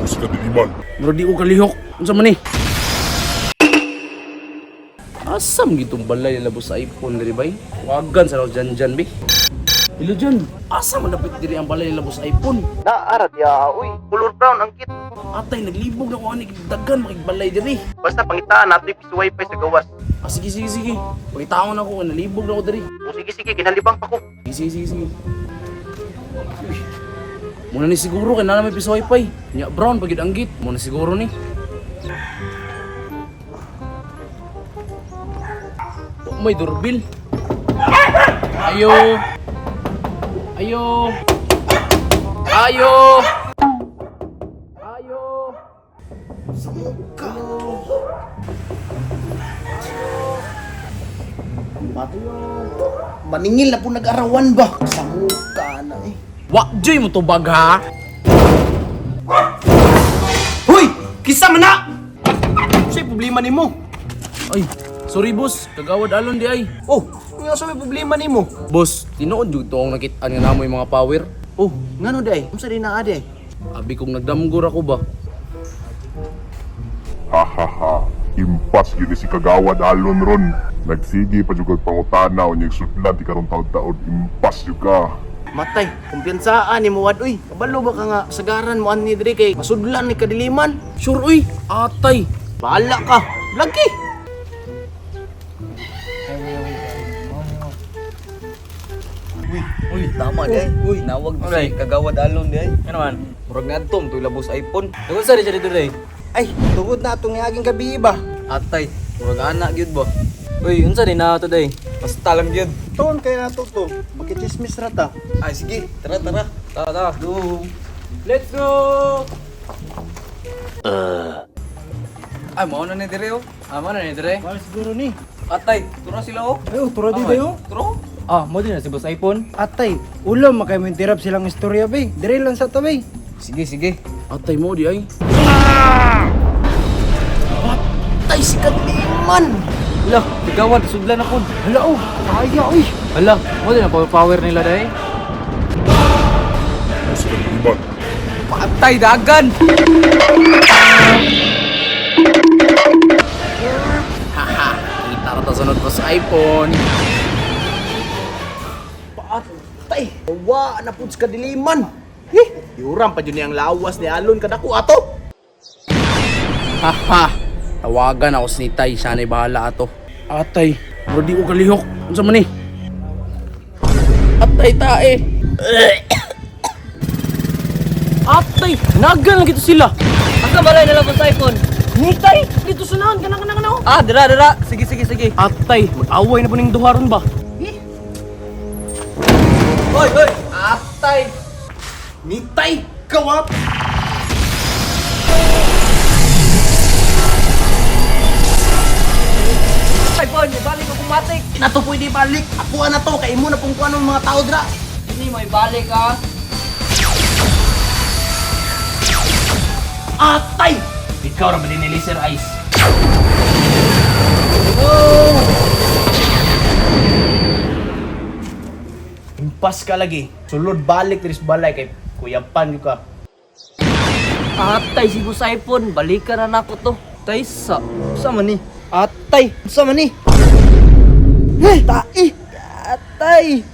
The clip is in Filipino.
Labos ka diliman. Bro, di ko kalihok. Unsa man ni? Asam gitong balay labos sa iPhone diri bay. Wagan sa dyan bi. Hello dyan. Asa man dapat diri ang balay labos sa iPhone? Naarat ya, uy, color brown ang kit. Atay naglibog na ko ani daghan makigbalay diri. Basta pangitaan nato yung piso wifi sa gawas. Ah, sige. Pagitaon ako nalibog na ko diri. O sige, kinalibang pa ko. Sige. Uy. Muna ni siguro kay na may piso wifi. Nya brown pagid ang git. Muna siguro ni. Oh, may doorbell. Ayo. Maningil na po nag-arawan ba? Sa mukha na eh. Wa joy mo to bag ha. Hoy! Kisa man na! Sa'y problema ni mo? Ay, sorry boss, kagawad alon di ay. Oh, nga sa may problema ni mo? Boss, tinuod jud to ang nakit-an nga namoy mga power. Oh, nga no day? Kung sa di na ade? Abi kong nagdamgor ako ba? Hahaha. Impas yun si kagawad alon ron. Nagsigi pa jugod pangutana o niyang sudlan di karong taon-taon. Impas juga. Matay, kumpiyansaan ni mo wad uy. Kabalo ba ka nga sagaran mo ani diri kay masudlan ni kadiliman? Sure uy, atay. Bahala ka. Lagi. Uy, tama day. Uy, nawag mo si kagawad alon day. Ano man? Murag na ito, ito labos iPhone. Nagun sa rin siya dito day? Ay, tugod na atong aging gabi ba? Atay, murag anak yun ba? Uy, unsa din na ito day? Basta lang yun. Tuon kay nato to. Bakit chismis rata? Ay, sige, tara. Tara, go. Let's go! Ay, mauna na dire oh. Mauna na dire. Wala siguro ni. Atay, turo sila oh. Ay, turo di dayo. Turo? Ah, mo din na si boss iPhone. Atay, ulam makay mo tirap silang istorya bay. Dire lang sa tabay. Sige. Atay mo di ay. Atay si kadiliman. Hala, tigawad, sudlan ako. Hala oh, kaya uy. Hala, mo din ang power nila day. Labos ka diliman. Patay, dagan! Kita ra ta sunod ko sa iPhone. Patay, wa na pud sa kadiliman. Yuram pa jud niyang lawas ni alon kadako ato. Haha. Tawagan ako si Tay, siya na'y bahala ato. Atay, bro di ko kalihok. Unsa man ni? Atay tae. Atay, nagan lang gito sila. Asa balay na labos iPhone? Nitay, dito sunahan kana. Ah, dira. Sige. Atay, mag-away na po ning duharon ba? Hoy! Atay. Nitay kawap. iPhone, ibalik ko kumatik. Nato pwede balik. Ako na to kay mo na pung kuan mga tao dra. Hindi mo ibalik ah. Atay. Ikaw ra ba din ni Laser Eyes? Impas ka lagi. Sulod balik diri sa balay kay kuyapan ka. Atay si boss iPhone, balikan na nako to. Tay sa man ni? Atay, sa man ni? Tai. Atay.